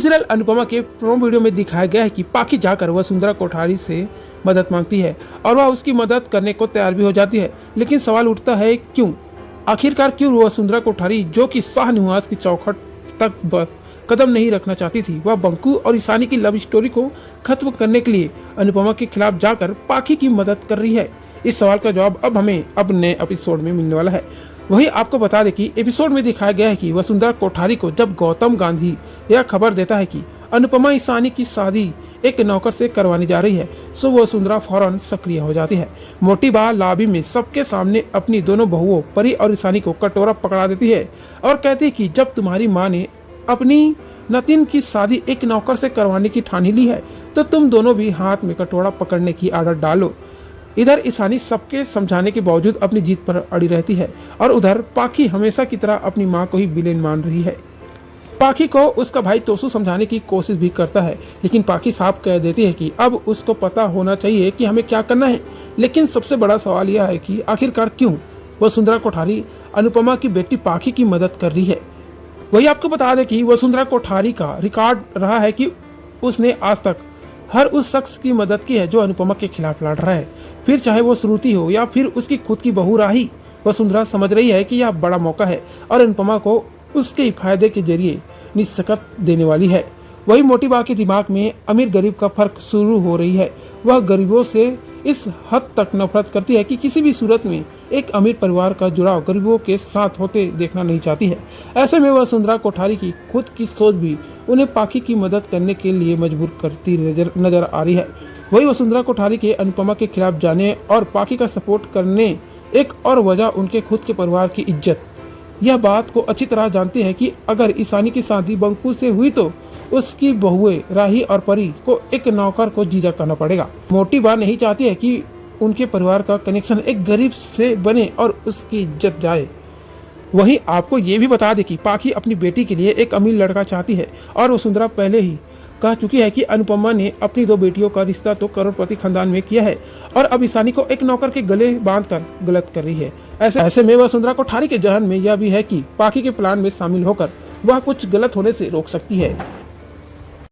Serial Anupama के promo video में दिखाया गया है कि पाखी जाकर वसुंधरा कोठारी से मदद मांगती है और वह उसकी मदद करने को तैयार भी हो जाती है। लेकिन सवाल उठता है क्यों, आखिरकार क्यों वसुंधरा कोठारी, जो कि शाहनिवास की चौखट तक कदम नहीं रखना चाहती थी, वह बंकू और ईशानी की लव स्टोरी को खत्म करने के लिए अनुपमा के खिलाफ जाकर पाखी की मदद कर रही है। इस सवाल का जवाब अब हमें अब नए एपिसोड में मिलने वाला है। वही आपको बता दें कि एपिसोड में दिखाया गया है कि वसुंधरा कोठारी को जब गौतम गांधी यह खबर देता है कि अनुपमा ईशानी की शादी एक नौकर से करवानी जा रही है, सो वसुंधरा फौरन सक्रिय हो जाती है। मोटी बा लाबी में सबके सामने अपनी दोनों बहुओं परी और ईशानी को कटोरा पकड़ा देती है और कहती है कि जब तुम्हारी माँ ने अपनी नतिन की शादी एक नौकर से करवाने की ठानी ली है, तो तुम दोनों भी हाथ में कटोरा पकड़ने की आदत डालो। इधर ईशानी सबके समझाने के बावजूद अपनी जीत पर अड़ी रहती है और उधर पाखी हमेशा की तरह अपनी मां को ही विलेन मान रही है। पाखी को उसका भाई तोसू समझाने की कोशिश भी करता है, लेकिन पाखी साफ कह देती है कि अब उसको पता होना चाहिए कि हमें क्या करना है। लेकिन सबसे बड़ा सवाल यह है कि आखिरकार क्यों वसुंधरा कोठारी अनुपमा की बेटी पाखी की मदद कर रही है। वही आपको बता दें कि वसुंधरा कोठारी का रिकॉर्ड रहा है कि उसने आज तक हर उस शख्स की मदद की है जो अनुपमा के खिलाफ लड़ रहा है, फिर चाहे वो श्रुति हो या फिर उसकी खुद की बहू राही। वसुंधरा समझ रही है कि यह बड़ा मौका है और अनुपमा को उसके फायदे के जरिए निश्चित देने वाली है। वही मोटी बा के दिमाग में अमीर गरीब का फर्क शुरू हो रही है। वह गरीबों से इस हद तक नफरत करती है कि किसी भी सूरत में एक अमीर परिवार का जुड़ाव गरीबों के साथ होते देखना नहीं चाहती है। ऐसे में वसुंधरा कोठारी की खुद की सोच भी उन्हें पाखी की मदद करने के लिए मजबूर करती नजर आ रही है। वही वसुंधरा कोठारी के अनुपमा के खिलाफ जाने और पाखी का सपोर्ट करने एक और वजह उनके खुद के परिवार की इज्जत। यह बात को अच्छी तरह जानती है कि अगर ईशानी की शादी बंकू से हुई तो उसकी बहुएं राही और परी को एक नौकर को जीजा करना पड़ेगा। मोटी बा नहीं चाहती है कि उनके परिवार का कनेक्शन एक गरीब से बने और उसकी इज्जत जाए। वहीं आपको ये भी बता दें कि पाखी अपनी बेटी के लिए एक अमीर लड़का चाहती है और वसुंधरा पहले ही कह चुकी है कि अनुपमा ने अपनी दो बेटियों का रिश्ता तो करोड़पति खानदान में किया है और अब ईशानी को एक नौकर के गले बांधकर गलत कर रही है। ऐसे में वसुंधरा कोठारी के जहन में यह भी है कि पाखी के प्लान में शामिल होकर वह कुछ गलत होने से रोक सकती है।